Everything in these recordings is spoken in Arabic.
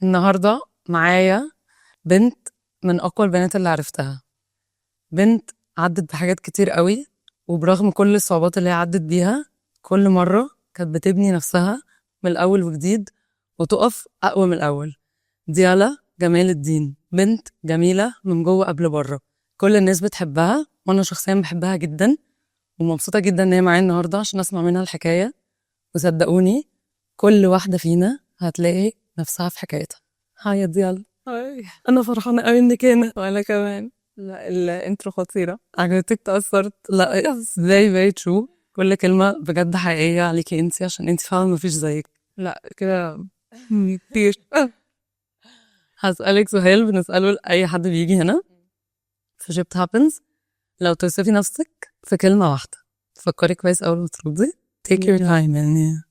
النهاردة معايا بنت من أقوى البنات اللي عرفتها. بنت عدت بحاجات كتير قوي، وبرغم كل الصعوبات اللي هي عدت بيها كل مرة كانت بتبني نفسها من الأول وجديد وتقف أقوى من الأول. ديالا جمال الدين بنت جميلة من جوه قبل بره، كل الناس بتحبها وأنا شخصيا بحبها جدا، ومبسوطة جدا إن هي معايا النهاردة عشان أسمع منها الحكاية. وصدقوني كل واحدة فينا هتلاقي نفسها في حكايتها. هاي يا ديالا. هاي. أنا فرحانة قوي إنك هنا. وانا كمان. لا، الانترو خطيرة. عجبتك؟ تأثرت؟ لا very very true، كل كلمة بجد حقيقية عليكي انتي، عشان انتي فعلا مفيش زيك. لا كده كتير. هسألك سؤال بنسأله لأي حد بيجي هنا في Shift Happens. لو توصفي نفسك في كلمة واحدة، فكري كويس أول ما تردي. take your time يعني.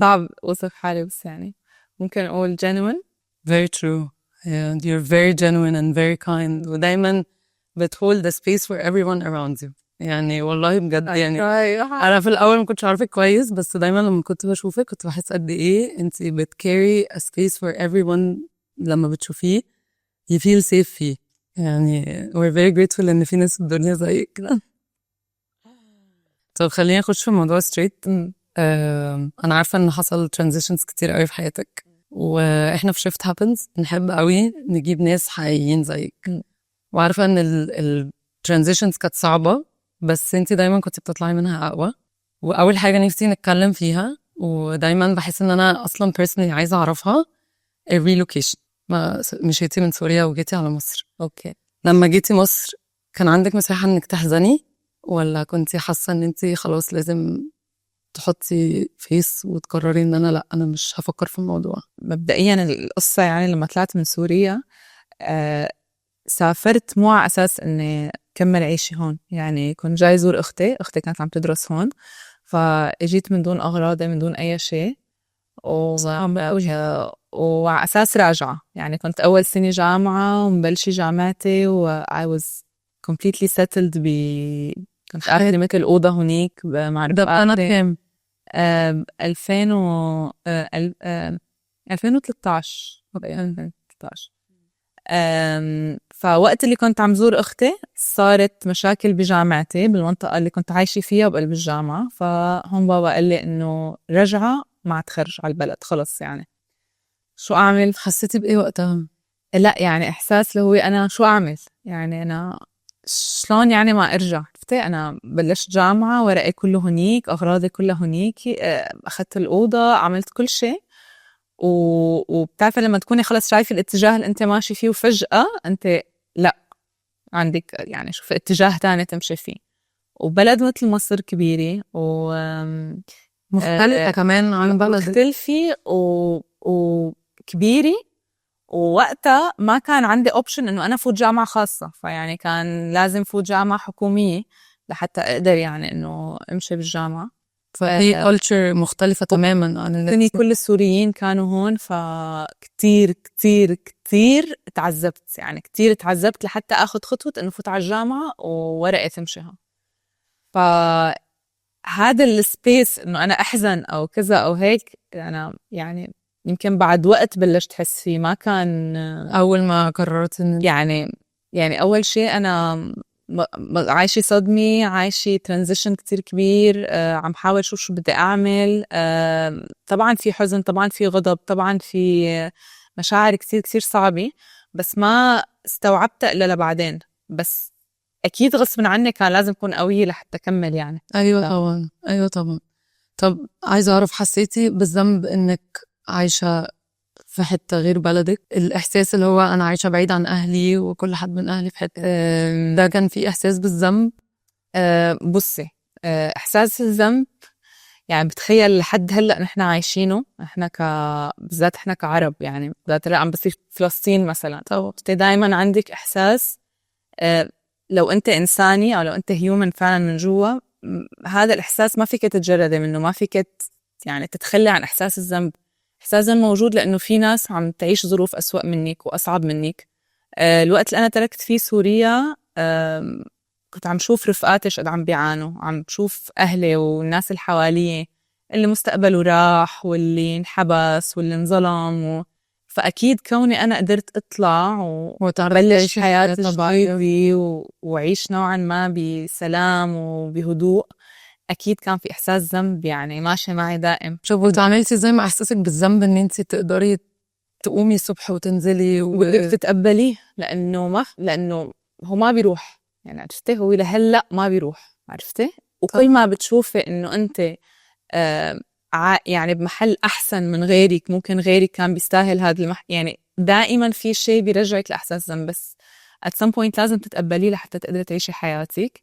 صعب اوصف حالي، بس يعني ممكن اقول genuine. very true. yeah, you're very genuine and very kind، ودايما بتhold the space for everyone around you. يعني والله بجد يعني انا في الاول ما كنتش عارفك كويس، بس دايما لما كنت بشوفك كنت بحس قد ايه انتي بتكاري a space for everyone. لما بتشوفيه you feel safe فيه. يعني we're very grateful ان في ناس في الدنيا زيك كده. طب خلينا نخش في الموضوع straight. انا عارفه ان حصل transitions كتير قوي في حياتك، واحنا في Shift Happens نحب قوي نجيب ناس حقيقيين زيك. وعارفه ان ال transitions كانت صعبه، بس انتي دايما كنت بتطلعي منها اقوى. واول حاجه نفسي نتكلم فيها، ودايما بحس ان انا اصلا personally عايزه اعرفها، الريلوكيشن. ما مشيتي من سوريا وجيتي على مصر. اوكي. لما جيتي مصر كان عندك مساحه انك تحزني، ولا كنتي حاسه ان انتي خلاص لازم تحطي فيس وتقرري ان انا لا، انا مش هفكر في الموضوع؟ مبدئيا القصة يعني لما طلعت من سوريا سافرت مو على اساس اني كمل عيشي هون، يعني كنت جاي زور اختي كانت عم تدرس هون، فاجيت من دون اغراضي من دون اي شيء، وعلى أساس راجعة. يعني كنت أول سنة جامعة ومبلشة جامعتي I was completely settled كنت أخذ مثل أوضة هنيك مع ده بسنة رفقاتي. كام؟ 2013. 2013. فوقت اللي كنت عم زور أختي صارت مشاكل بجامعتي بالمنطقة اللي كنت عايشة فيها بقلب الجامعة، فهم بابا قال لي إنه رجعة ما تخرج على البلد خلص. يعني شو أعمل؟ حسيتي بإيه وقتها؟ لا يعني إحساس اللي هو أنا شو أعمل، يعني أنا شلون يعني ما أرجع؟ عرفتي أنا بلشت جامعة، ورقي كله هنيك، أغراضي كلها هنيك، أخذت الأوضة، عملت كل شيء. وبتعرفي لما تكوني خلص شايفة الاتجاه اللي أنت ماشي فيه وفجأة أنت لا عندك يعني شوف اتجاه تاني تمشي فيه. وبلد مثل مصر كبيرة مختلفة كمان عن بلدك. مختلفة وكبيرة، ووقتها ما كان عندي اوبشن انه انا فوت جامعة خاصة، فيعني كان لازم فوت جامعة حكومية لحتى اقدر يعني انه امشي بالجامعة. فهي culture مختلفة تماما عن الدنيا كل السوريين كانوا هون، فكتير كتير كتير تعذبت، يعني كتير تعذبت لحتى اخذ خطوة انه فوت على الجامعة وورقة تمشيها. فهذا السبيس انه انا احزن او كذا او هيك، انا يعني يمكن بعد وقت بلشت احس فيه، ما كان أول ما قررت إن يعني أول شيء أنا عايشة صدمة، عايشة ترانزيشن كتير كبير، عم حاول شو بدي أعمل. طبعا في حزن، طبعا في غضب، طبعا في مشاعر كتير كتير صعبة، بس ما استوعبتها إلا لبعدين. بس أكيد غصب عني كان لازم أكون قوية لحتى أكمل يعني. أيوة طبعا، أيوة طبعا. طب عايزة أعرف، حسيتي بالذنب إنك عايشة في حتة غير بلدك؟ الإحساس اللي هو أنا عايشة بعيد عن أهلي وكل حد من أهلي في حتة، ده كان في إحساس بالذنب؟ بصي، إحساس الذنب يعني بتخيل لحد هلأ نحن عايشينه، احنا بالذات احنا كعرب، يعني بالذات اللي عم بصير فلسطين مثلا. طبعا. انت دايما عندك احساس لو انت انساني او لو انت هيومن فعلا من جوا، هذا الاحساس ما فيك تتجردي منه، ما فيك يعني تتخلي عن احساس الذنب. احساس الذنب موجود لانه في ناس عم تعيش ظروف اسوأ منك واصعب منك. الوقت اللي انا تركت فيه سوريا كنت عم شوف رفقاتي قد عم بيعانوا، عم بشوف أهلي والناس اللي حواليه اللي مستقبله راح واللي انحبس واللي انظلم فأكيد كوني أنا قدرت أطلع وبلش حياتي جديدة وعيش نوعا ما بسلام وبهدوء، أكيد كان في إحساس ذنب يعني ماشي معي دائم. شوف وتعاملتي زي ما إحساسك بالذنب إن أنت تقدري تقومي الصبح وتنزلي وبدك تتقبليه لأنه هو ما بيروح يعني، عرفتي؟ هو لهلأ ما بيروح، عرفتي؟ وكل ما بتشوفي إنه أنت يعني بمحل أحسن من غيرك، ممكن غيرك كان بيستاهل هذا يعني دائما في شيء بيرجعك لإحساس ذنب، بس at some point لازم تتقبليه لحتى تقدري تعيشي حياتك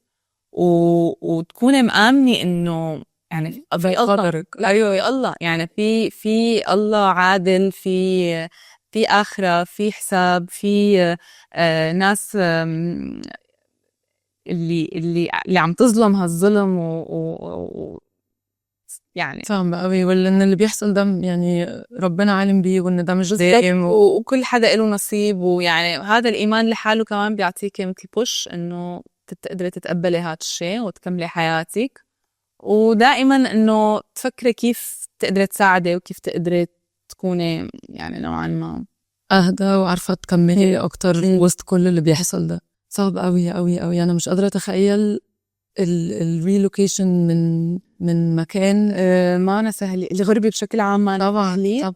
وتكوني مآمنة إنه يعني في الله. أيوة يا الله، يعني في الله عادل، في آخرة، في حساب، في ناس اللي عم تظلم هالظلم يعني صعب قوي، وإن اللي بيحصل ده يعني ربنا عالم بيه، وإن ده مش دائم وكل حدا له نصيب، ويعني هذا الإيمان لحاله كمان بيعطيكي مثل بوش إنه تقدري تتقبلي هذا الشيء وتكملي حياتك، ودائما إنه تفكري كيف تقدري تساعدي وكيف تقدري تكوني يعني نوعا ما أهدى وعارفة تكملي أكتر وسط كل اللي بيحصل ده. صعب قوي قوي قوي. أنا مش قادرة أتخيل الريلوكيشن من مكان ما أنا سهل. الغربة بشكل عام ما طبعا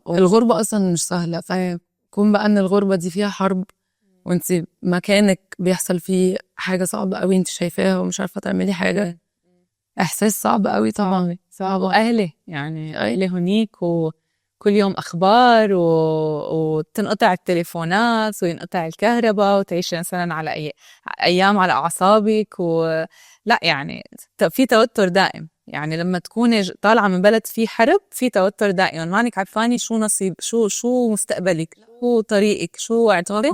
الغربة أصلا مش سهلة، فكون بقى إن الغربة دي فيها حرب وانت مكانك بيحصل فيه حاجة صعبة قوي انت شايفاها ومش عارفة تعملي حاجة، إحساس صعب قوي طبعا. صعب. وأهلي يعني أهلي هنيك وكل يوم أخبار وتنقطع التليفونات وينقطع الكهرباء وتعيش مثلا على أيام على أعصابك لا يعني في توتر دائم. يعني لما تكوني طالعة من بلد فيه حرب في توتر دائما، مانك عارفاني شو نصيب، شو مستقبلك، شو طريقك، شو اعتبارك،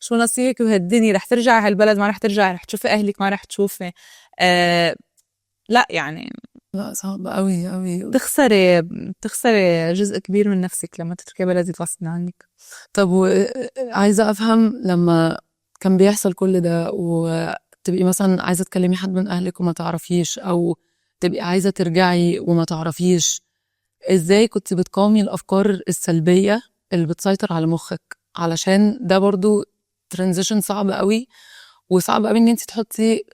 شو نصيبك بهالدنيا، رح ترجعي هالبلد ما رح ترجعي، رح تشوفي أهلك ما رح تشوفي. لا يعني لا صعب قوي قوي. تخسري جزء كبير من نفسك لما تتركي بلدك غصب عنك. طب عايزة أفهم لما كان بيحصل كل ده وتبقي مثلا عايزة تكلمي حد من أهلك وما تعرفيش، أو تبقي عايزة ترجعي وما تعرفيش، إزاي كنت بتقاومي الأفكار السلبية اللي بتسيطر على مخك؟ علشان ده برضو ترانزيشن صعب قوي، وصعب قوي إن انت تحطي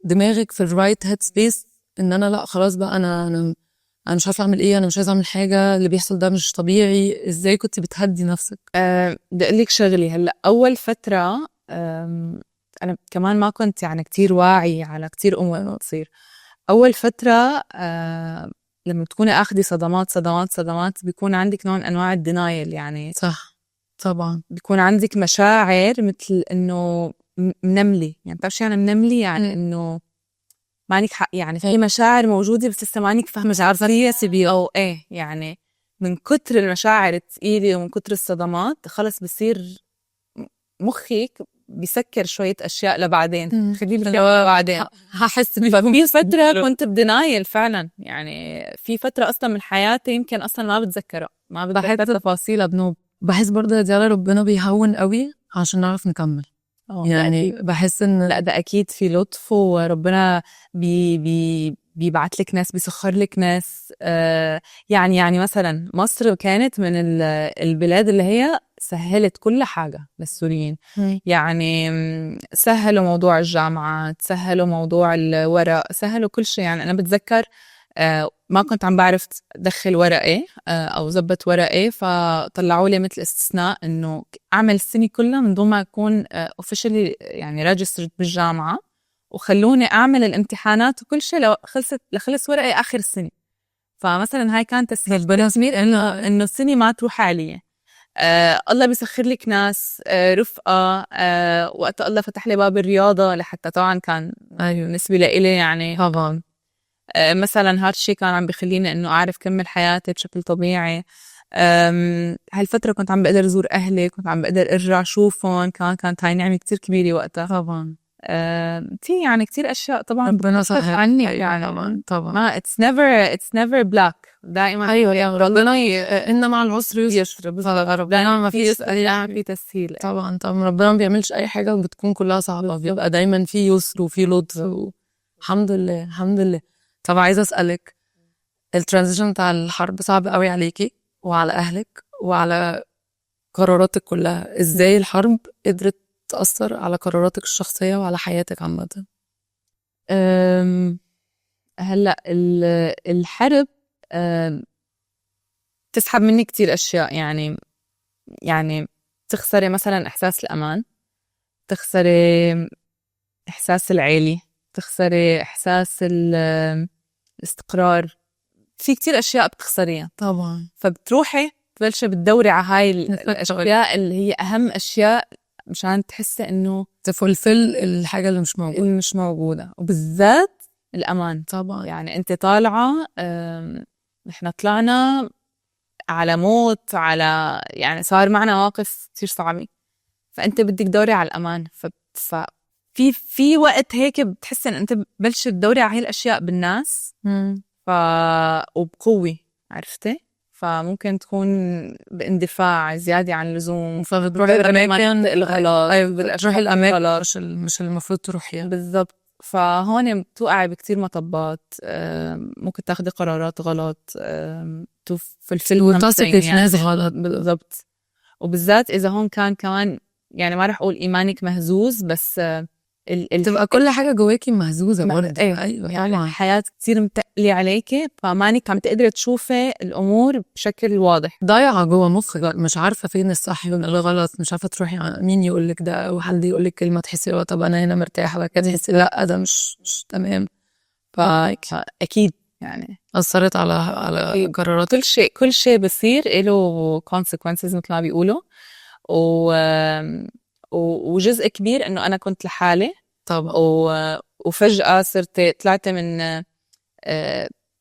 دماغك في الرايت هيد سبيس إن أنا لأ خلاص بقى أنا مش عارفة أعمل إيه، أنا مش عايزة أعمل حاجة، اللي بيحصل ده مش طبيعي. إزاي كنت بتهدي نفسك؟ بدي أقول لك شغلي. هلأ أول فترة أنا كمان ما كنت يعني كتير واعي على كتير أمور تصير. أول فترة لما تكوني أخدي صدمات بيكون عندك نوع من أنواع الدينايل يعني. صح طبعا. بيكون عندك مشاعر مثل إنه منملي، يعني بتعرف شو يعني منملي؟ يعني إنه مانك حق، يعني في مشاعر موجودة بس لسه مانك فاهمة مشاعر سياسية أو إيه. يعني من كتر المشاعر الثقيلة ومن كتر الصدمات خلص بصير مخك بيسكر شوية أشياء لبعدين، خليني بعدين هحس في فترة كنت بدينايل فعلا. يعني في فترة أصلا من حياتي يمكن أصلا ما بتذكرها، ما بتذكر تفاصيلها بنوب. بحس برضه يا ربنا بيهون قوي عشان نعرف نكمل. يعني بحس إن لا ده أكيد في لطف، وربنا بيبعت لك ناس، بيسخر لك ناس. يعني مثلا مصر كانت من البلاد اللي هي سهلت كل حاجة للسوريين. يعني سهلوا موضوع الجامعات، سهلوا موضوع الورق، سهلوا كل شيء. يعني أنا بتذكر ما كنت عم بعرف أدخل ورقي أو زبط ورقي، فطلعوا لي مثل استثناء إنه أعمل السنة كلها من دون ما أكون officially يعني registered بالجامعة، وخلوني أعمل الامتحانات وكل شيء لخلص ورقي آخر السنة. فمثلا هاي كانت تسهيل إنه السنة ما تروح علي. الله بيسخر لك ناس رفقة. وقت الله فتح لي باب الرياضة لحتى طبعا كان بالنسبة لإلي يعني طبعا مثلا هاد الشيء كان عم بخليني انه اعرف كمل حياتي بشكل طبيعي. هالفترة كنت عم بقدر ازور اهلي، كنت عم بقدر ارجع شوفهم، كانت هاي نعمة كتير كبيرة وقتها طبعا. في يعني كتير اشياء طبعا ربنا سهل عني يعني طبعا ما it's never black دائما. ايوه يعني ربنا ان مع العسر يسر. ربنا ما فيش في تسهيل. طبعا ربنا ما بيعملش اي حاجة وبتكون كلها صعبة، بيبقى دايما في يسر وفي لطف الحمد لله الحمد لله. طب عايزة أسألك، الترانزيشن بتاع الحرب صعب قوي عليكي وعلى أهلك وعلى قراراتك كلها، ازاي الحرب قدرت تأثر على قراراتك الشخصية وعلى حياتك عامة؟ هلأ الحرب تسحب مني كتير أشياء، يعني تخسري مثلا إحساس الأمان، تخسري إحساس العيلة، تخسري إحساس الاستقرار، في كتير أشياء بتخسريها طبعا. فبتروحي تبلشي بتدوري على هاي الأشياء اللي هي أهم أشياء مشان تحسي إنه تفلفل الحاجة اللي مش موجودة. اللي مش موجودة، وبالذات الأمان. طبعا. يعني أنت طالعة، نحن طلعنا على موت، على يعني صار معنا مواقف كتير صعبة، فأنت بدك تدوري على الأمان. في وقت هيك بتحسي إن أنت بلشت تدوري على هاي الأشياء بالناس وبقوة، عرفتي؟ فممكن تكون باندفاع زيادة عن اللزوم، فبتروحي الأماكن الغلط. أيوة، بتروحي الأماكن مش المفروض تروحيها. بالضبط. فهون بتوقعي بكتير مطبات، ممكن تاخدي قرارات غلط، تفلفلي وتثقي في ناس غلط. بالضبط. وبالذات إذا هون كان كمان، يعني ما رح أقول إيمانك مهزوز، بس تبقى كل حاجة جواكي مهزوزة برضه. أيوة يعني الحياة كتير متقلة عليكي، فمانك عم تقدري تشوفي الأمور بشكل واضح، ضايعة جوا مخك، مش عارفة فين الصح وين الغلط، مش عارفة تروحي مين يقولك ده أو حد يقولك كلمة تحسي لو طب أنا هنا مرتاحة، بعد كده تحسي لأ ده مش تمام. أكيد يعني أثرت على قرارات. كل شيء بصير له consequences مثل ما بيقولوا، وجزء كبير إنه أنا كنت لحالي طبعا. وفجأة طلعت من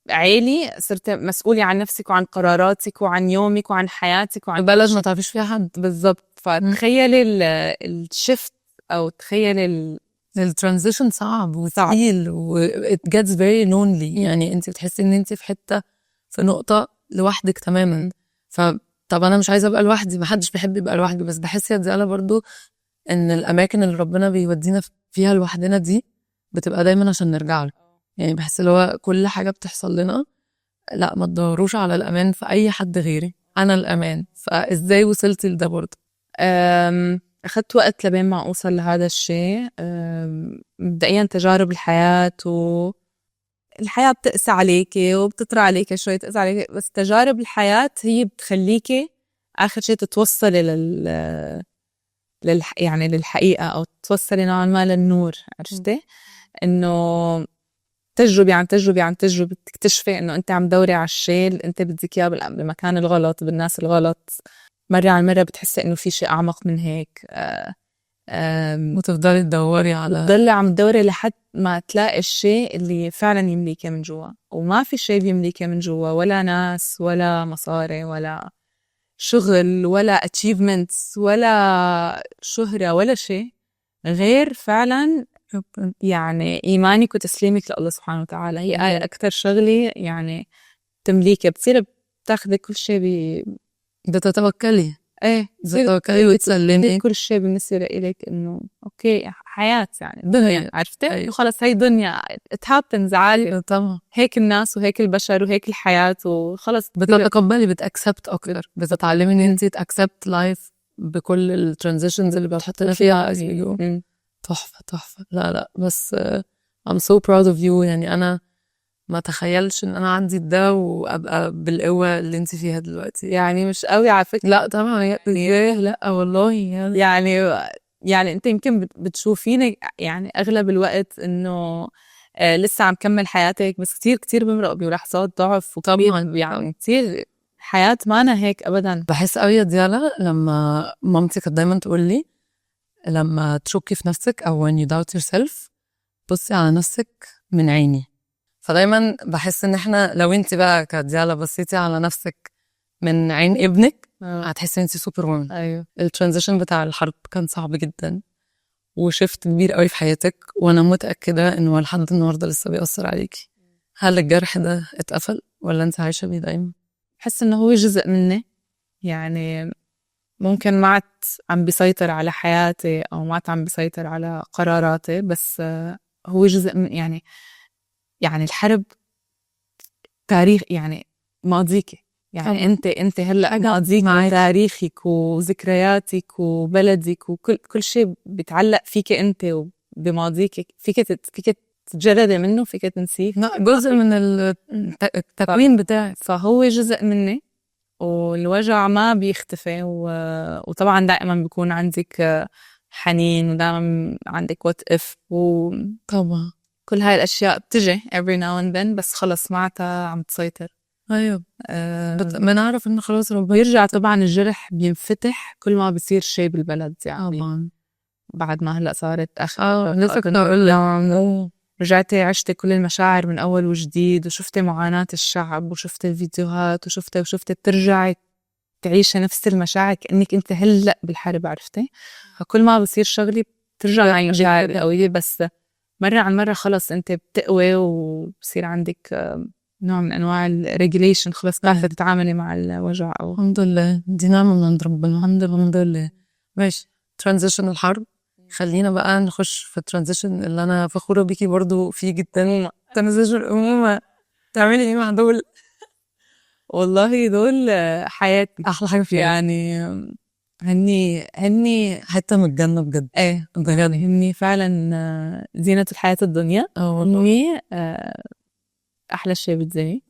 عيلي، صرت مسؤولة عن نفسك وعن قراراتك وعن يومك وعن حياتك وعن بلد ما تعرفيش فيها حد. بالضبط. فتخيلي الشفت أو تخيلي الترانزيشن صعب وثقيل و it gets very lonely. يعني انت بتحسي ان انت في حتة في نقطة لوحدك تماما. فطب انا مش عايزة ابقى لوحدي، محدش بيحب يبقى لوحده، بس بحس يا ديالا برضو ان الاماكن اللي ربنا بيودينا فيها لوحدنا دي بتبقى دايما عشان نرجع له. يعني بحس اللي هو كل حاجة بتحصل لنا لا ما تدوروش على الامان في اي حد غيري، انا الامان. فازاي وصلتي لده برضو؟ أخذت وقت لبين ما أوصل لهذا الشيء. مبدئيا تجارب الحياة، الحياة بتقسى عليكي وبتطرى عليكي شوية، تقسى عليكي، بس تجارب الحياة هي بتخليكي آخر شيء تتوصلي يعني للحقيقة، أو توصلي نوعا ما للنور. عرفتي؟ إنه تجربة عن تجربة عن تجربة تكتشفي إنه أنت عم دوري على الشيء اللي أنت بدك إياه بالمكان الغلط بالناس الغلط. مرة عن مرة بتحسي إنه في شيء أعمق من هيك، وتفضلي تدوري تضلي عم تدوري لحد ما تلاقي الشيء اللي فعلا يمليكي من جوا. وما في شيء بيمليكي من جوا، ولا ناس ولا مصاري ولا شغل ولا achievements ولا شهرة ولا شيء، غير فعلا يعني إيمانك وتسليمك لله سبحانه وتعالى. هي أكتر شغلة يعني تمليكي، بتصير بتاخذي كل شيء بتتوكلي. ايه بتتوكلي وتسلمي كل شيء بالنسبة إليك إنه أوكي حياة، يعني دنيا. عرفتي؟ أيوة. خلص هاي دنيا it happens عادي. طبعا. هيك الناس وهيك البشر وهيك الحياة، وخلص بتتقبلي، بتأكسبت أكتر، بتتعلمي إن أنت تأكسبت لايف بكل الترانزيشنز اللي بتحطنا فيها. تحفة. لا بس I'm so proud of you. يعني أنا ما تخيلش إن أنا عندي ده وأبقى بالقوة اللي أنت فيها دلوقتي. يعني مش قوي على فكرة. لا طبعا لا والله يعني أنت يمكن بتشوفيني يعني أغلب الوقت إنه لسه عم كمل حياتك، بس كتير بمرق بلحظات ضعف طبعا. يعني كتير حياة مانا هيك أبدا. بحس قوي يا ديالا لما مامتي كانت دايما تقول لي لما تشكي في نفسك أو when you doubt yourself بصي على نفسك من عيني. فدايما بحس ان احنا لو انت بقى كديالا بصيتي على نفسك من عين ابنك هتحسي انت سوبر وومن. ايوه. الترانزيشن بتاع الحرب كان صعب جدا وشفت كبير قوي في حياتك، وانا متاكده انه لحد النهارده لسه بيأثر عليكي. هل الجرح ده اتقفل ولا انت عايشه بيه دايما؟ بحس انه هو جزء مني، يعني ممكن ما عاد عم بيسيطر على حياتي او ما عاد عم بيسيطر على قراراتي، بس هو جزء من يعني الحرب تاريخ، يعني ماضيكي يعني انت هلا ماضيك وتاريخك وذكرياتك وبلدك وكل شيء بيتعلق فيك انت وبماضيك، فيك تتجردي منه، فيك تنسيه. جزء من التكوين بتاعك. فهو جزء مني، والوجع ما بيختفي وطبعا دائما بيكون عندك حنين، ودائما عندك وات اف، طبعا كل هاي الاشياء بتجي every now and then، بس خلص معناتها عم تسيطر. ايوه بنعرف انه خلاص ربنا بيرجع. طبعا الجرح بينفتح كل ما بيصير شيء بالبلد، يعني طبعا بعد ما هلا صارت لسه كنت اقول لك رجعتي عشتي كل المشاعر من اول وجديد، وشفتي معاناة الشعب، وشفتي الفيديوهات، وشفتي بترجعي تعيشي نفس المشاعر كأنك انت هلا بالحرب، عرفتي؟ فكل ما بصير شغلي بترجعي مشاعر قوية، بس مرة عن مرة خلص انت بتقوي وبصير عندك نوع من انواع الريجوليشن، خلص بتعرفي تتعاملي مع الوجع. او الحمد لله، دي نعمة من عند ربنا. الحمد لله. ماشي، ترانزيشن الحرب. خلينا بقى نخش في الترانزيشن اللي انا فخورة بيكي برضو فيه جدا، ترانزيشن الأمومة. تعملي ايه مع دول؟ والله دول حياتي، احلى حاجة فيها يعني هني حتة من الجنة بجد. ايه بجد هني فعلا زينة الحياة الدنيا. هني احلى شيء بالدنيا.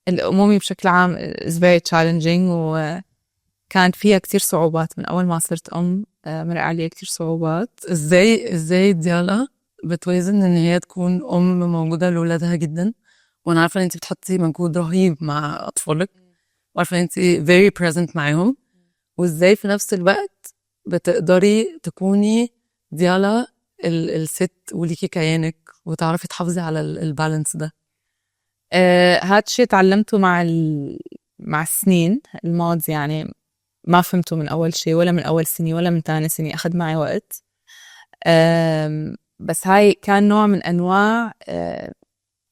الأمومة بشكل عام is very challenging، وكان فيها كتير صعوبات من أول ما صرت أم. مرق علي كتير صعوبات. ازاي ديالا بتوازن ان هي تكون ام موجودة لولادها جدا، وانا عارفة ان انت بتحطي مجهود رهيب مع اطفالك، وعارفة ان انت very present معاهم، وازاي في نفس الوقت بتقدري تكوني ديالا الست وليكي كيانك، وتعرفي تحافظي على البالانس ده؟ هاد شيء تعلمته مع السنين الماضية، يعني ما فهمته من أول شيء، ولا من أول سنة ولا من تاني سنة، أخذ معي وقت. بس هاي كان نوع من أنواع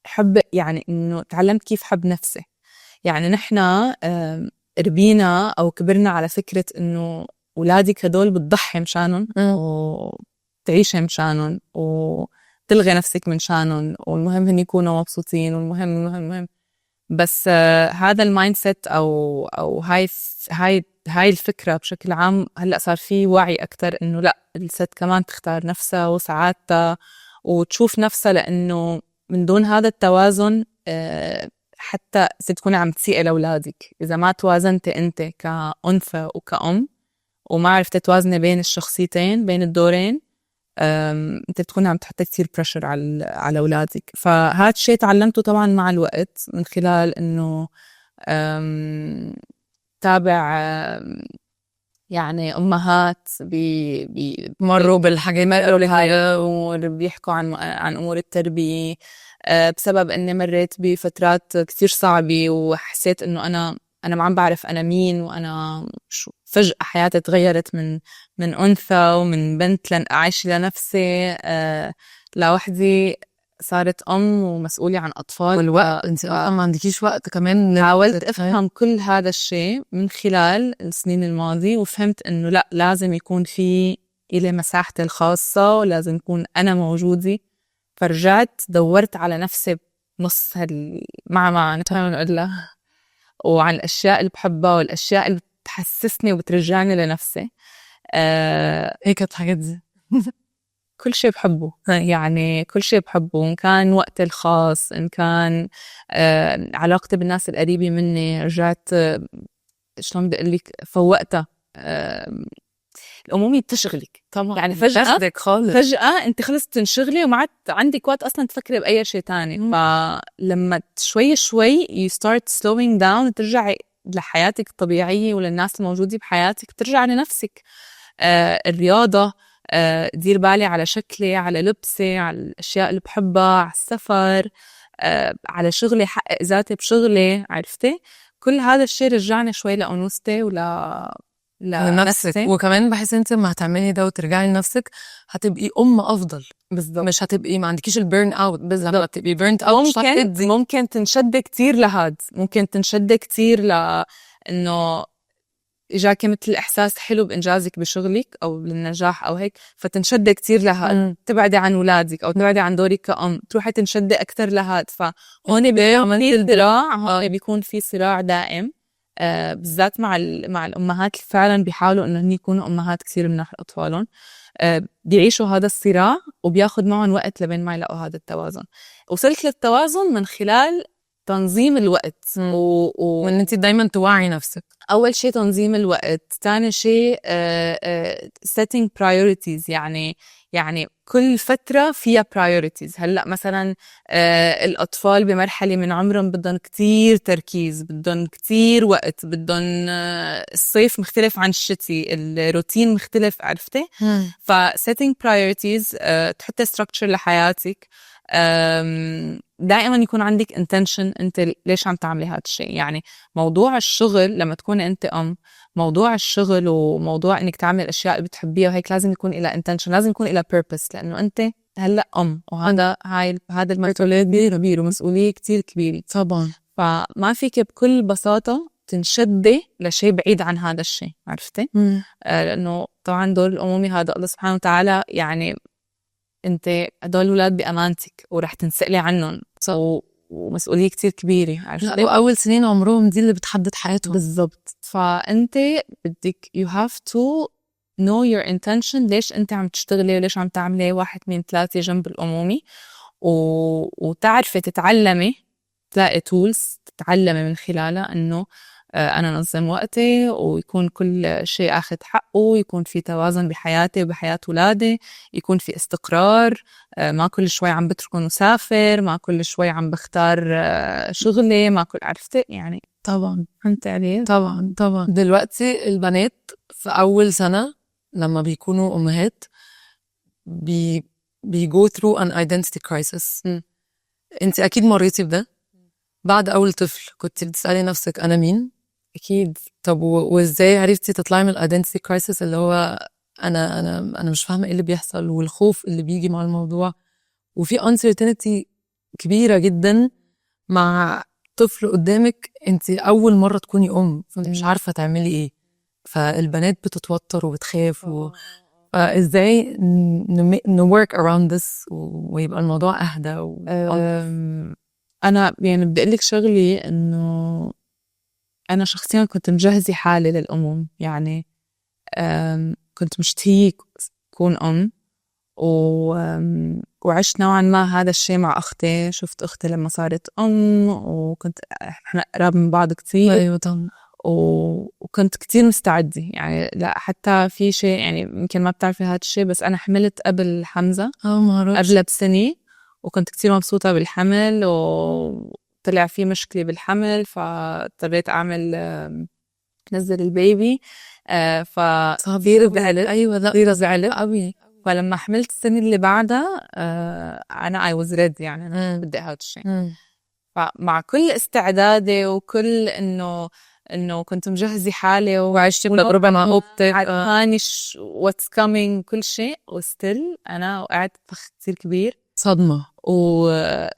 حب، يعني إنه تعلمت كيف حب نفسي. يعني نحنا ربينا أو كبرنا على فكرة إنه أولادك هدول بتضحي مشانهم وتعيشي مشانهم وتلغي نفسك من شانهم، والمهم هن يكونوا مبسوطين، والمهم بس هذا المايند سيت أو هاي الفكرة بشكل عام هلأ صار في وعي أكتر إنه لأ، الست كمان تختار نفسها وسعادتها وتشوف نفسها، لأنه من دون هذا التوازن حتى تكوني عم تسيئي لأولادك. إذا ما توازنتي أنت كأنثى وكأم وما عرفتي توازني بين الشخصيتين، بين الدورين، أنت بتكوني عم تحطي كتير بريشر على أولادك. فهذا الشيء تعلمته طبعا مع الوقت، من خلال إنه تابع يعني أمهات مروا بالحاجات اللي بيحكوا عن أمور التربية. بسبب إني مريت بفترات كتير صعبة، وحسيت إنه أنا ما عم بعرف أنا مين، وأنا فجأة حياتي تغيرت من أنثى ومن بنت عايشة لنفسي لوحدي، صارت أم ومسؤولة عن أطفال. والوقت انت ما عندكيش وقت كمان. حاولت أفهم كل هذا الشيء من خلال السنين الماضية، وفهمت إنه لأ، لازم يكون في إلي مساحتي الخاصة، ولازم يكون أنا موجودة. فرجعت دورت على نفسي بنص مع نتمنى نقول وعن الأشياء اللي بحبها والأشياء اللي بتحسسني وبترجعني لنفسي. هيك كانت حاجات دي كل شيء بحبه، يعني كل شيء بحبه، إن كان وقتي الخاص، إن كان علاقتي بالناس القريبة مني. رجعت شلون بدي أقول لك، فوقتها الأمومة بتشغلك طبعا، يعني فجأة أنت خلص تنشغلي وما عاد عندك وقت أصلا تفكري بأي شيء تاني. فلما شوي you start slowing down، ترجعي لحياتك الطبيعية وللناس الموجودة بحياتك، بترجع لنفسك. الرياضة، دير بالي على شكلي، على لبسي، على الأشياء اللي بحبها، على السفر، على شغلي، حقق ذاتي بشغلي، عرفتي؟ كل هذا الشيء رجعني شوي لأنوثتي لنفسك. وكمان بحس انت لما هتعملي ده وترجعي لنفسك هتبقي ام افضل. بالضبط. مش هتبقي ما عندكيش البيرن اوت. لما تبقي بيرنت اوت ممكن تنشد كتير لهاد، ممكن تنشد كتير لانه إجاكي مثل إحساس حلو بإنجازك بشغلك أو بالنجاح أو هيك، فتنشدي كتير لهاد، تبعدي عن ولادك أو تبعدي عن دورك كأم، تروحي تنشدي أكتر لهاد. فهون في صراع، هون بيكون في صراع دائم، بالذات مع الأمهات اللي فعلا بيحاولوا إنه هن يكونوا أمهات كتير مناح لأطفالهم. بيعيشوا هذا الصراع وبياخد معهم وقت لبين ما يلاقوا هذا التوازن. وصلت للتوازن من خلال تنظيم الوقت وإن أنت دايما توعي نفسك. أول شيء تنظيم الوقت، تاني شيء setting priorities، يعني كل فترة فيها priorities. هلأ مثلا الأطفال بمرحلة من عمرهم بدهم كتير تركيز، بدهم كتير وقت، بدهم الصيف مختلف عن الشتي، الروتين مختلف، عرفتي؟ setting priorities، تحطي structure لحياتك، دائما يكون عندك intention انت ليش عم تعملي هذا الشيء. يعني موضوع الشغل لما تكوني انت موضوع الشغل وموضوع انك تعمل الاشياء اللي بتحبيها وهيك لازم يكون إلى intention، لازم يكون إلى purpose، لانه انت هلا وهذا هذا المسؤولية كبيرة ومسؤولية كتير كبيرة طبعا. فما فيك بكل بساطة تنشدي لشيء بعيد عن هذا الشيء، عرفتي؟ لانه طبعا دور الأمومة هذا الله سبحانه وتعالى، يعني انت هدول الأولاد بأمانتك ورح تنسألي عنهم، ومسؤولية كتير كبيرة، عرفتي؟ وأول سنين عمرهم دي اللي بتحدد حياتهم بالضبط. فأنت بدك you have to know your intention، ليش أنت عم تشتغلي وليش عم تعملي 1 2 3 جنب الأمومة، وتعرفي تتعلمي، تلاقي tools تتعلمي من خلالها إنه أنا نظم وقتي ويكون كل شيء أخذ حقه، يكون في توازن بحياتي وبحياة ولادي، يكون في استقرار، ما كل شوي عم بتركن وسافر، ما كل شوي عم بختار شغلي، ما كل، عرفتي يعني؟ طبعا. فهمت علي؟ طبعا. دلوقتي البنات في أول سنة لما بيكونوا أمهات go through an identity crisis. انت أكيد مريتي بده. بعد أول طفل كنت بتسألي نفسك أنا مين؟ أكيد. طب وإزاي عرفتي تطلعي من الأيدنتيتي كرايسيس اللي هو أنا مش فاهمة إيه اللي بيحصل، والخوف اللي بيجي مع الموضوع، وفي uncertainty كبيرة جدا مع طفل قدامك أنت أول مرة تكوني مش عارفة تعملي إيه، فالبنات بتتوتر وبتخاف فإزاي work around this ويبقى الموضوع أهدى أنا يعني بدي أقولك شغلي، إنه أنا شخصياً كنت مجهزة حالي للأموم، يعني كنت مشتهية كون وعشت نوعاً ما هذا الشيء مع أختي. شفت أختي لما صارت وكنت إحنا قراب من بعض كتير. أيوة طبعاً. وكنت كتير مستعدة، يعني لا حتى في شيء، يعني يمكن ما بتعرفي هذا الشيء، بس أنا حملت قبل حمزة قبل بسنة، وكنت كتير مبسوطة بالحمل، وطلع في مشكلة بالحمل فاضطريت أعمل نزل البيبي. صغيرة زعلت. أيوة صغيرة زعلت قوي. فلما حملت السنة اللي بعدها أنا I was ready، يعني أنا بدي هذا الشيء. فمع كل استعدادي وكل إنه كنت مجهزة حالي وعشت تجربة مع أختك، عارفاني what's coming كل شيء، وستيل أنا وقعت فخ كتير كبير،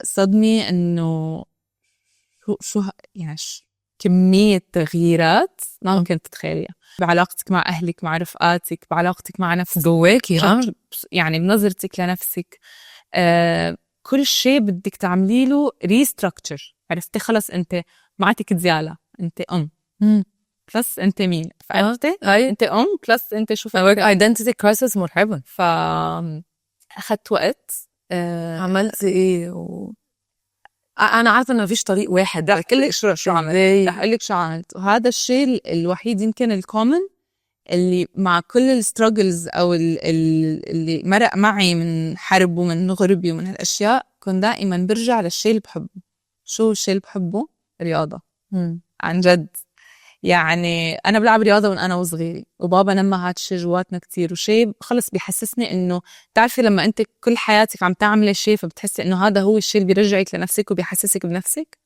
صدمة إنه شو يعني كمية تغييرات ما ممكن تتخيليها بعلاقتك مع أهلك، مع رفقاتك، بعلاقتك مع نفسك جواكي، يعني بنظرتك لنفسك، كل شيء بدك تعملي له ريستراكتشر. عرفتي؟ خلص أنت معتك ديالا، أنت بلس أنت مين، فعرفتي؟ أنت بلس أنت شو identity crisis مرحبا. أخذت وقت. عملت إيه أنا عارفة إنه مفيش طريق واحد. رح أقول لك شو عملت. رح أقول لك شو عملت، وهذا الشيء الوحيد يمكن الكومن اللي مع كل الستراجلز أو اللي مرق معي من حرب ومن غربي ومن هالأشياء، كنت دائما برجع للشيء اللي بحبه. شو الشيء اللي بحبه؟ رياضة. عن جد، يعني أنا بلعب رياضة وأنا وصغيرة، وبابا نمى هاد الشيء جواتنا كتير، وشيء خلص بيحسسني إنه تعرفي لما أنت كل حياتك عم تعملي شيء فبتحسي إنه هذا هو الشيء اللي بيرجعك لنفسك وبيحسسك بنفسك.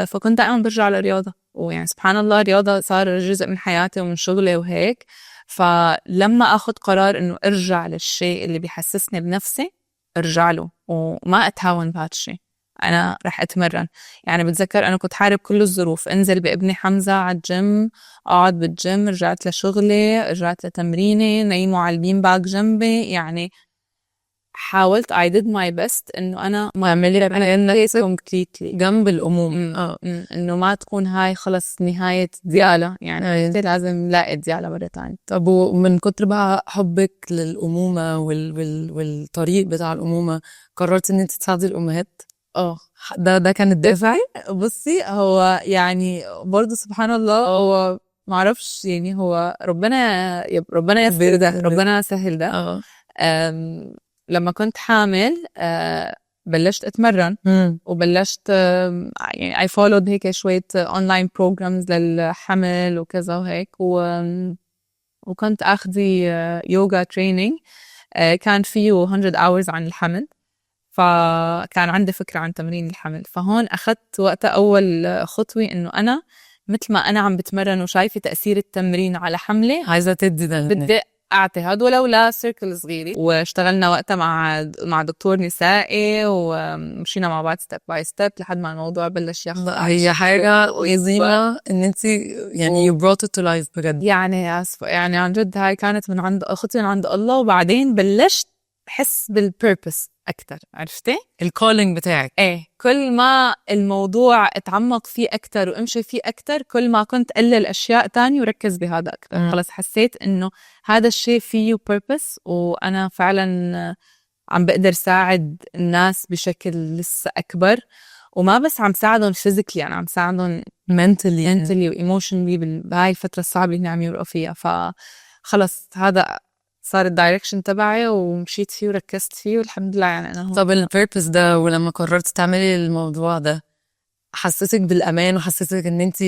فكنت دائما برجع للرياضة، ويعني سبحان الله الرياضة صار جزء من حياتي ومن شغلي وهيك. فلما أخذ قرار إنه أرجع للشيء اللي بيحسسني بنفسي، أرجع له وما أتهاون بهذا الشيء. أنا رح أتمرن. يعني بتذكر أنا كنت حارب كل الظروف، أنزل بابني حمزة على الجيم، أقعد بالجيم، رجعت لشغلي، رجعت لتمريني، نيموا على البين باك جنبي. يعني حاولت I did my best إنه أنا ما اعملي أنا completely جنب الأموم. إنه ما تكون هاي خلص نهاية ديالة. يعني لازم لاقي ديالة مرة تانية. طب ومن كتر بقى حبك للأمومة والطريق بتاع الأمومة قررت إن أنت تساعدي الأمهات؟ ده كان الدافع؟ بصي هو يعني برضو سبحان الله، هو معرفش يعني هو ربنا يسر ده، ربنا سهل ده. لما كنت حامل بلشت أتمرن وبلشت يعني I followed هيك شوية online programs للحمل وكذا وهيك، وكنت أخذي يوغا training كان فيه 100 hours عن الحمل، فكان عندي فكرة عن تمرين الحمل. فهون أخذت وقتها أول خطوة إنه أنا مثل ما أنا عم بتمرن وشايفة تأثير التمرين على حملي، عايزة تدي ده، بدي أعطي هاد ولو لا سيركل صغيرة. واشتغلنا وقتها مع دكتور نسائي، ومشينا مع بعض ستيب باي ستيب لحد ما الموضوع بلش ياخد. هي حاجة عظيمة إن أنت يعني you brought it to life بجد. يعني يعني عن جد هاي كانت من عند أختي، من عند الله. وبعدين بلشت أحس بالبيربس أكتر، عرفتي؟ الكولينج بتاعك. إيه، كل ما الموضوع اتعمق فيه أكتر وامشي فيه أكتر، كل ما كنت قلل أشياء تانية وركز بهذا أكتر. خلص حسيت إنه هذا الشيء فيه purpose، وأنا فعلا عم بقدر ساعد الناس بشكل لسه أكبر، وما بس عم ساعدهم physically، أنا عم ساعدهم mentally و emotionally بهاي الفترة الصعبة اللي عم يمرقوا فيها. فخلص هذا صار الدايركشن تبعي ومشيت فيه وركزت فيه، والحمد لله. يعني أنا طب البيربس ده ولما قررت تعملي الموضوع ده حسيتك بالأمان وحسيتك إن أنت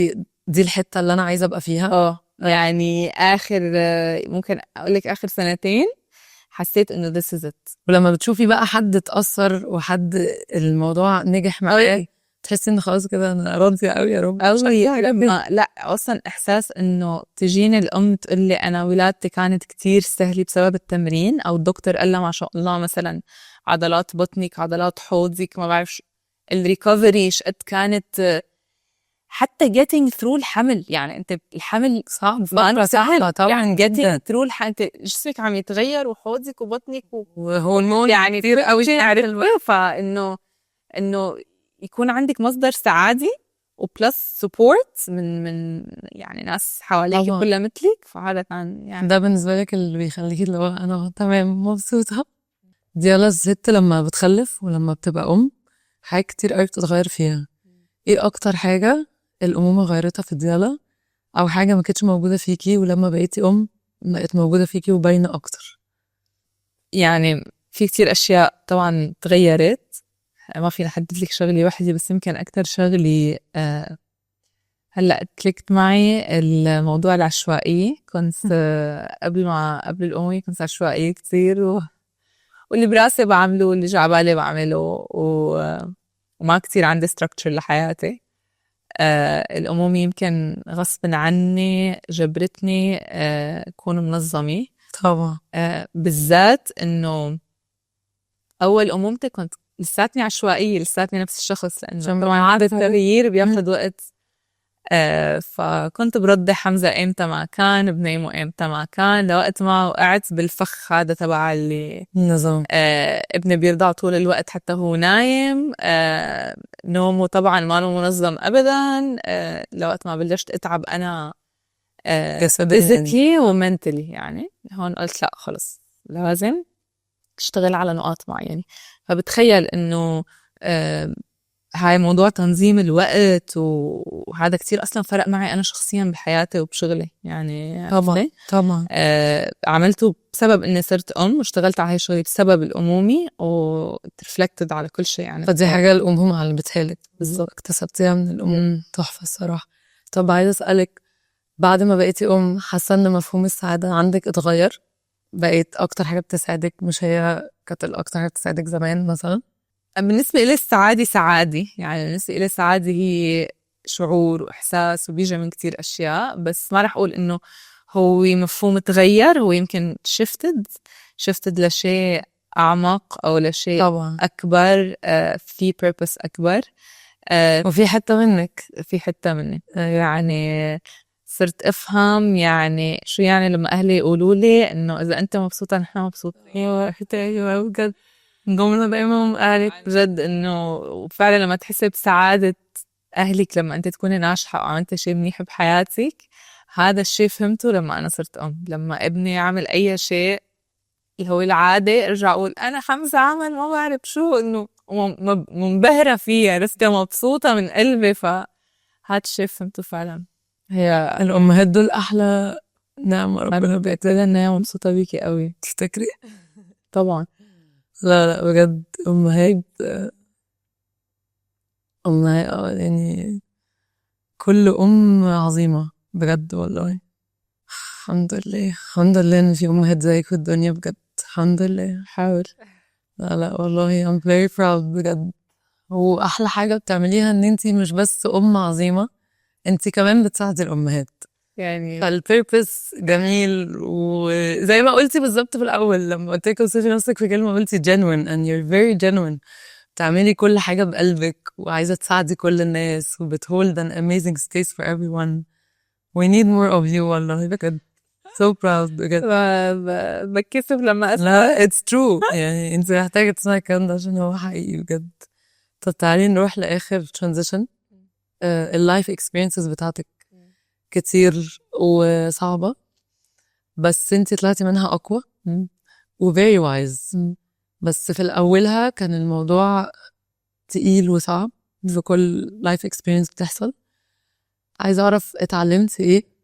دي الحتة اللي أنا عايزة أبقى فيها؟ يعني آخر ممكن أقولك آخر 2 حسيت إنه this is it. ولما بتشوفي بقى حد اتأثر وحد الموضوع نجح معاه تحسي إن خلاص كده أنا راضية أوي يا رب. لا أصلا إحساس إنه تجيني الأم تقول لي أنا ولادتي كانت كتير سهلة بسبب التمرين، أو الدكتور قال لها ما شاء الله مثلا عضلات بطنك، عضلات حوضك، ما بعرف الريكفري شقد كانت، حتى getting through الحمل. يعني انت الحمل صعب، ما سهلة طبعا يعني جدا. getting through انت جسمك عم يتغير وحوضك وبطنك وهرمون يعني كتير قوي. فانه يكون عندك مصدر سعادة وبلس سبورت من يعني ناس حواليك كلها مثلك، فهذا كان يعني ده بالنسبة لك اللي بيخليكي اللي هو أنا تمام مبسوطة. ديالا الست لما بتخلف ولما بتبقى أم حاجات كتير قوي بتتغير فيها. ايه أكتر حاجة الأمومة غيرتها في ديالا، أو حاجة ما كانتش موجودة فيكي ولما بقيتي أم بقت موجودة فيكي وباينة أكتر؟ يعني في كتير أشياء طبعا تغيرت، ما فينا أحدد لك شغلة واحدة، بس يمكن أكتر شغلة هلأ كليكت معي الموضوع العشوائية. كنت قبل الأمومة كنت عشوائية كتير، واللي براسي بعمله واللي جا عبالي بعمله، وما كتير عندي structure لحياتي. الأمومة يمكن غصب عني جبرتني أكون منظمة طبعا. بالذات إنه أول أمومتي كنت لساتني عشوائية، لساتني نفس الشخص، لأنه طبعا عادة التغيير بياخد وقت. فكنت برضي حمزة إمتى ما كان، بنيمه إمتى ما كان، لوقت ما وقعت بالفخ هذا تبع اللي نظام ابني بيرضع طول الوقت حتى هو نايم. نومه طبعا ما له منظم أبدا. لوقت ما بلشت أتعب أنا physically ومنتلي، يعني هون قلت لا خلص لازم تشتغل على نقاط معينة. فبتخيل إنه هاي موضوع تنظيم الوقت وهذا كتير أصلا فرق معي أنا شخصيا بحياتي وبشغلي. يعني طبعا عملته بسبب إني صرت أم، واشتغلت على هاي شغلي بسبب الأمومة، وترفلكتد على كل شيء. يعني فدي حاجة الأمومة على بتهالك بالضبط اكتسبتيها من الأم. تحفة الصراحة. طب عايزة أسألك، بعد ما بقيتي أم حاسة إن مفهوم السعادة عندك اتغير؟ بقيت أكتر حاجة بتسعدك مش هي كانت الأكتر حاجة بتسعدك زمان مثلا؟ بالنسبة إلي السعادة سعادة، يعني بالنسبة إلي السعادة هي شعور وإحساس وبيجي من كتير أشياء، بس ما رح أقول إنه هو مفهوم تغير. هو يمكن شفتد لشيء أعمق أو لشيء طبعا أكبر، في purpose أكبر، وفي حتة منك. في حتة مني. يعني صرت أفهم يعني شو يعني لما أهلي يقولوا لي إنه إذا أنت مبسوطة نحن مبسوطين. أيوة بجد جملة دايما قالت بجد إنه وفعلا لما تحسي بسعادة أهلك لما أنت تكوني ناجحة وعملتي شيء منيح بحياتك، هذا الشيء فهمته لما أنا صرت أم. لما ابني عمل أي شيء اللي هو العادة ارجع أقول أنا حمزة عمل ما بعرف شو، إنه منبهرة فيه، عرفتي مبسوطة من قلبي. فهذا الشيء فهمته فعلا. هي الأمهات دول أحلى نعمة ربنا بقتلها إن هي مبسوطة بيكي قوي. تفتكري؟ طبعا. لا بجد أمهات يعني كل أم عظيمة بجد والله. الحمد لله إن في أمهات زيك في الدنيا بجد. الحمد لله. حاول. لا والله I'm very proud بجد. وأحلى حاجة بتعمليها إن انتي مش بس أم عظيمة، انتي كمان بتساعدي الأمهات. يعني فالبيربس جميل. وزي ما قلتي بالظبط في الأول لما قلت لك وصفي نفسك في كلمة قلتي genuine and you're very genuine. بتعملي كل حاجة بقلبك وعايزة تساعدي كل الناس وبتhold an amazing space for everyone. We need more of you والله بجد. So proud بجد. بكسف لما أسمع. لا it's true يعني انت محتاجة تسمعي الكلام ده عشان هو حقيقي بجد. طب تعالي نروح لآخر transition. اللايف experiences بتاعتك كتير وصعبة بس انت طلعتي منها أقوى و very wise. بس في الأولها كان الموضوع تقيل وصعب في كل life experience بتحصل. عايزة أعرف اتعلمت ايه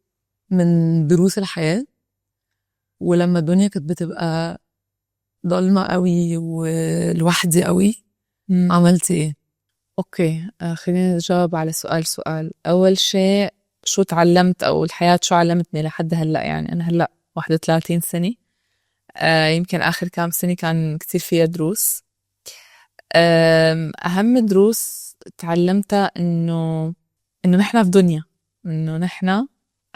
من دروس الحياة، ولما الدنيا كانت بتبقى ضلمة قوي ولوحدي قوي عملتي ايه؟ اوكي، خلينا نجاوب على سؤال. اول شيء شو تعلمت او الحياة شو علمتني لحد هلا. يعني انا هلا 31 سنة. يمكن اخر كام سنة كان كتير فيها دروس. اهم دروس تعلمتها انه نحن في دنيا، انه نحن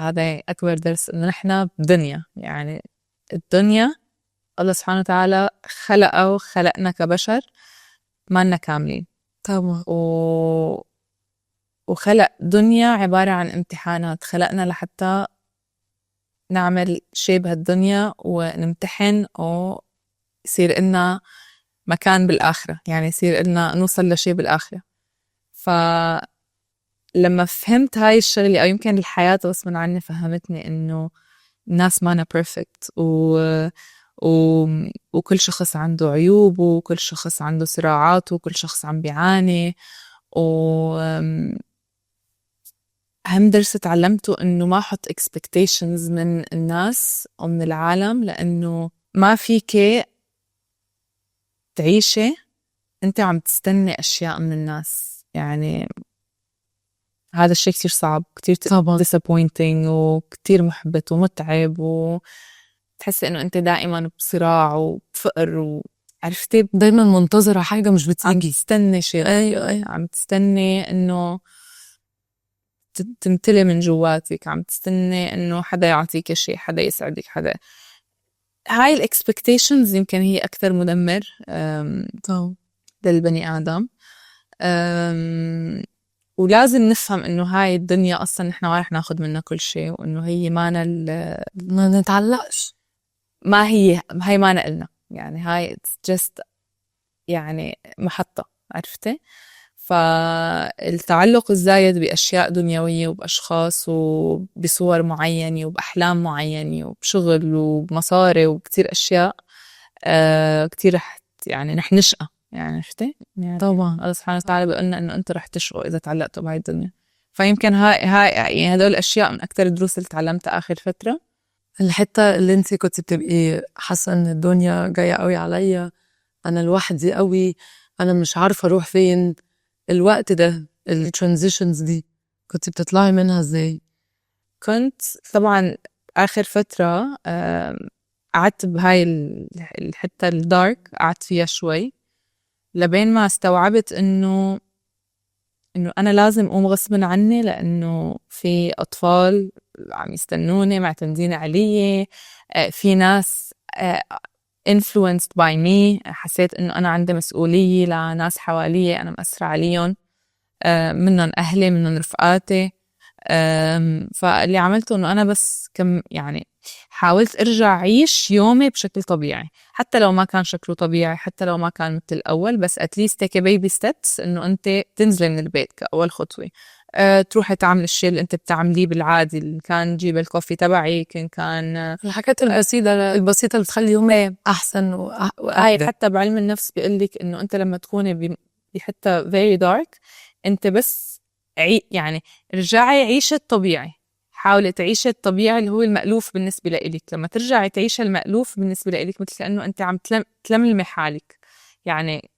هذا اكبر درس، انه نحن بدنيا. يعني الدنيا الله سبحانه وتعالى خلقنا كبشر ما لنا كاملين طبعا. وخلق دنيا عبارة عن امتحانات. خلقنا لحتى نعمل شيء بهالدنيا ونمتحن ويصير إلنا مكان بالآخرة، يعني يصير إلنا نوصل لشيء بالآخرة. فلما فهمت هاي الشغلة، أو يمكن الحياة غصباً عني فهمتني إنه الناس مانا perfect وكل شخص عنده عيوب وكل شخص عنده صراعات وكل شخص عم بيعاني. أهم درس تعلمته إنه ما أحط expectations من الناس أو من العالم، لأنه ما فيك تعيشي أنت عم تستني أشياء من الناس. يعني هذا الشيء كتير صعب، كتير disappointing وكتير محبط ومتعب، وتحسي إنه أنت دائما بصراع وبفقر وعرفتي دايما منتظرة حاجة مش بتيجي، عم تستني شيء. أيوة. عم تستني إنه تمتلي من جواتك، عم تستني إنه حدا يعطيك شيء، حدا يسعدك، حدا. هاي الإكسبكتيشنز يمكن هي أكثر مدمر للبني آدم. ولازم نفهم إنه هاي الدنيا أصلاً نحن ما رح ناخد منها كل شيء، وإنه هي ما نتعلقش، هاي ما نقلنا. يعني هاي it's just يعني محطة، عرفتي؟ فالتعلق الزايد بأشياء دنيوية وبأشخاص وبصور معينة وبأحلام معينة وبشغل وبمصاري وكتير أشياء كتير رح نشقى. يعني عرفتي؟ يعني طبعا الله سبحانه وتعالى بيقولنا إنه أنتوا رح تشقوا إذا تعلقتوا بهاي الدنيا. فيمكن هاي يعني هدول الأشياء من أكتر الدروس اللي تعلمتها آخر فترة. الحتة اللي انتي كنتي بتبقي حاسة ان الدنيا جاية قوي عليا، انا لوحدي قوي، انا مش عارفة اروح فين، الوقت ده الترانزيشنز دي كنتي بتطلعي منها ازاي؟ كنت طبعا آخر فترة قعدت بهاي الحتة الدارك، قعدت فيها شوي لبين ما استوعبت إنه أنا لازم أقوم غصباً عني، لأنه في أطفال عم يستنوني معتمدين علي، في ناس influenced by me. حسيت إنه أنا عندي مسؤولية لناس حوالي أنا مأثرة عليهم، منهم أهلي منهم رفقاتي. فاللي عملته إنه أنا بس يعني حاولت أرجع عيش يومي بشكل طبيعي، حتى لو ما كان شكله طبيعي، حتى لو ما كان مثل الأول، بس at least take a baby steps إنه أنت تنزلي من البيت كأول خطوة. تروحي تعمل الشيء اللي أنت بتعمليه بالعادي، اللي كان جيب الكوفي تبعك، إن كان الحاجات البسيطة اللي بتخلي يومي أحسن هاي حتى بعلم النفس بيقلك إنه أنت لما تكوني بحتة very dark أنت بس يعني رجعي عيشة الطبيعي، حاولي تعيشي الطبيعي اللي هو المألوف بالنسبة لإلك. لما ترجعي تعيشي المألوف بالنسبة لإلك مثل كأنه أنت عم تلملمي حالك، يعني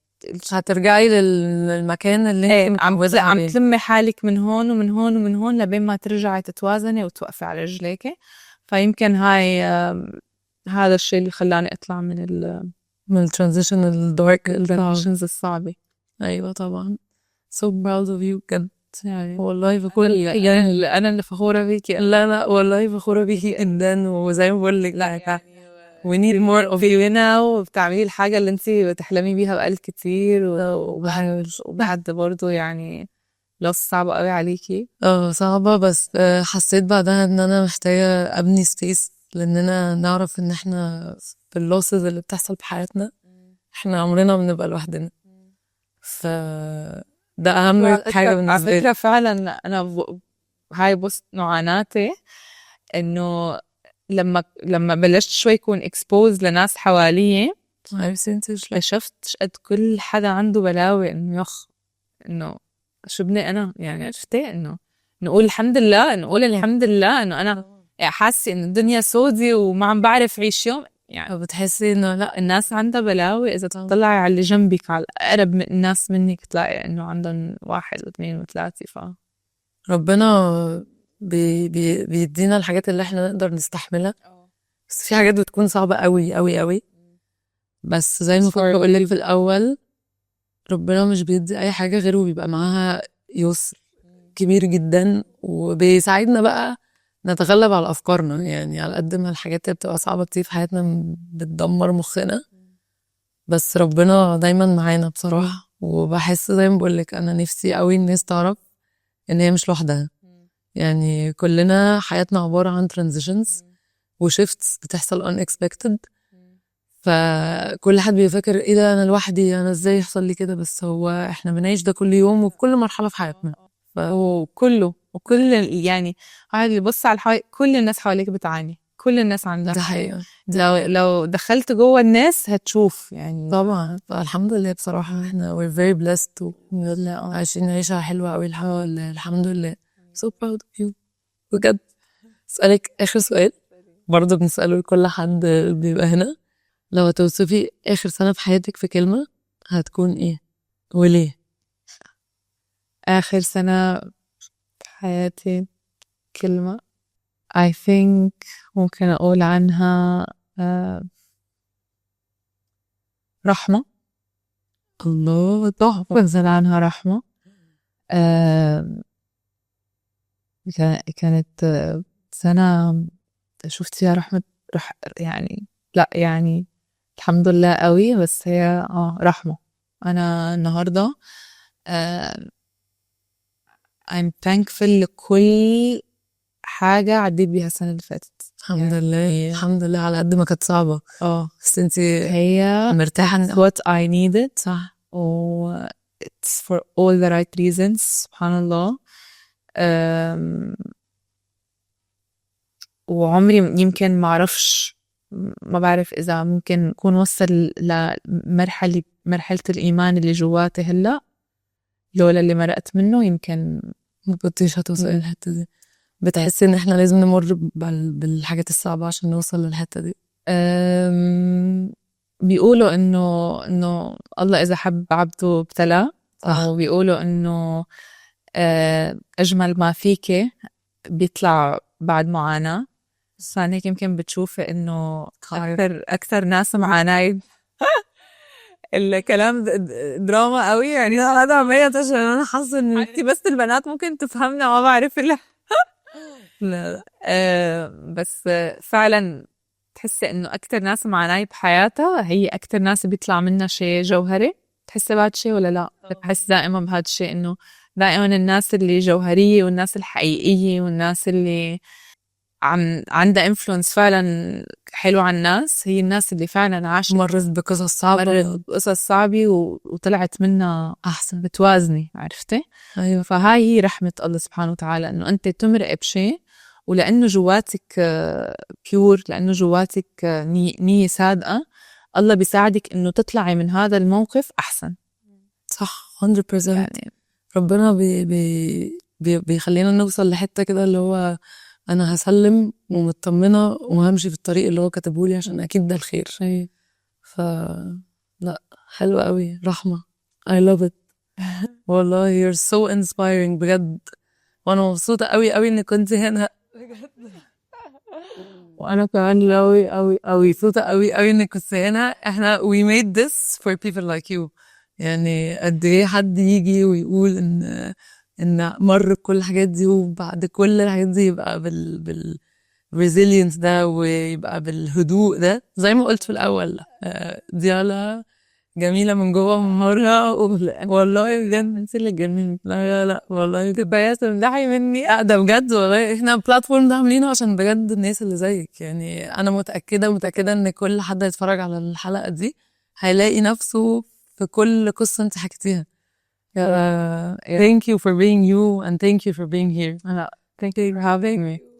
هترجعي للمكان اللي انت عم تلمي حالك من هون ومن هون ومن هون لبين ما ترجعي تتوازني وتوقفي على رجليك. فيمكن هاي هذا الشيء اللي خلاني أطلع من الترانزيشن الدارك الترانزيشنز الصعبة. أيوة طبعا. so proud of you بجد يعني والله بكل يعني أنا اللي فخورة بيكي. لا والله فخورة بيكي جدا، وزي ما بقول لك لا يعني we need more of you now، وبتعملي الحاجة اللي انت بتحلمي بيها بقالك كتير وبعد برضو يعني لو صعبة قوي عليكي. صعبة، بس حسيت بعدها ان انا محتاجة ابني سبيس، لاننا نعرف ان احنا في اللوسز اللي بتحصل في حياتنا احنا عمرنا ما بنبقى لوحدنا. ف ده اهم حاجة بالنسبة لي. على فكرة فعلا انا هاي بص معاناتي انه لما بلشت شوي يكون اكسبوز لناس حواليه اكتشفت قد كل حدا عنده بلاوي، انه يخ انه شو بني انا يعني عرفتي انه نقول الحمد لله، نقول الحمد لله انه انا حاسه انه الدنيا سودي وما عم بعرف عيش يوم. يعني بتحسي انه لا الناس عندها بلاوي، اذا تطلعي على اللي جنبك على اقرب من الناس منك تلاقي انه عندهم 1 و2 و3. ربنا بيدينا الحاجات اللي احنا نقدر نستحملها، بس في حاجات بتكون صعبة قوي قوي قوي. بس زي ما كنت بقول لك في الاول، ربنا مش بيدي اي حاجة غير وبيبقى معاها يسر كبير جدا، وبيساعدنا بقى نتغلب على افكارنا. يعني على قد ما الحاجات اللي بتبقى صعبة كتير في حياتنا بتدمر مخنا، بس ربنا دايما معانا بصراحة. وبحس زي ما بقولك انا نفسي قوي الناس تعرف ان هي مش لوحدها. يعني كلنا حياتنا عبارة عن transitions وشيفتس بتحصل unexpected، فكل حد بيفكر ايه ده انا لوحدي، انا ازاي يحصل لي كده، بس هو احنا بنعيش ده كل يوم وبكل مرحلة في حياتنا. وكل يعني هاي اللي بص على كل الناس حواليك بتعاني، كل الناس عندها ده حقيقة. لو دخلت جوه الناس هتشوف يعني. طبعا فالحمد لله بصراحة احنا we're very blessed عايشين عيشة حلوة قوي الحمد لله. so proud of you بجد. اسألك آخر سؤال برضه بنسأله لكل حد بيبقى هنا، لو هتوصفي آخر سنة في حياتك في كلمة هتكون ايه وليه؟ آخر سنة في حياتي كلمة I think ممكن أقول عنها رحمة. الله تحفة. بنزل عنها رحمة. كانت سنة شفت فيها رحمة يعني لا يعني الحمد لله قوي، بس هي رحمة. أنا النهاردة I'm thankful لكل حاجة عديت بيها السنة اللي فاتت. الحمد لله الحمد لله على قد ما كانت صعبة بس انتي هي مرتاحة what I needed. صح. it's for all the right reasons سبحان الله. وعمري يمكن ما بعرف إذا ممكن أكون وصل مرحلة الإيمان اللي جواتي هلأ لولا اللي مرقت منه يمكن ما كنتش هتوصل للحتة دي. بتحسي إن إحنا لازم نمر بالحاجات الصعبة عشان نوصل للحتة دي؟ بيقولوا إنه الله إذا حب عبده ابتلاه، وبيقولوا إنه أجمل ما فيك بيطلع بعد معاناة. عشان هيك يمكن بتشوفي إنه أكثر ناس معاناة الكلام دراما قوي يعني. هذا عملية عشان أنا حاسة إن أنتي بس البنات ممكن تفهمنا، ما بعرف لا بس فعلا تحسي إنه أكتر ناس معناي بحياتها هي أكتر ناس بيطلع منها شيء جوهري. تحسي بهاد الشيء ولا لا؟ بحس دائما بهاد الشيء إنه دائما الناس اللي جوهرية والناس الحقيقية والناس اللي عندها انفلونس فعلا حلو على الناس هي الناس اللي فعلا عاشت مرت بقصص صعبة، قصص صعبة وطلعت منها أحسن بتوازني. عرفتي؟ أيوة. فهاي هي رحمة الله سبحانه وتعالى، إنه أنت تمرق بشيء ولأنه جواتك بيور، لأنه جواتك نية صادقة، الله بيساعدك إنه تطلعي من هذا الموقف أحسن. صح 100%. يعني ربنا بيخلينا نوصل لحتة كده اللي هو أنا هسلم ومطمنة وهمشي في الطريق اللي هو كتبولي عشان أكيد ده الخير. لا حلوة قوي رحمة. I love it. والله you're so inspiring بجد، وأنا مبسوطة قوي قوي إنك كنت هنا وأنا كمان قوي مبسوطة قوي قوي إنك كنت هنا. إحنا we made this for people like you. يعني قد إيه حد يجي ويقول إن مر بكل الحاجات دي وبعد كل الحاجات دي يبقى بال resilience ده ويبقى بالهدوء ده زي ما قلت في الأول. ديالا جميلة من جوه ومن مرة والله بجد انت اللي جميل. لا والله كفاية تمدحي مني. ده بجد والله احنا بلاتفورم ده عاملينه عشان بجد الناس اللي زيك. يعني أنا متأكدة إن كل حد هيتفرج على الحلقة دي هيلاقي نفسه في كل قصة انت حكيتيها. Thank you for being you and thank you for being here. thank you for having me.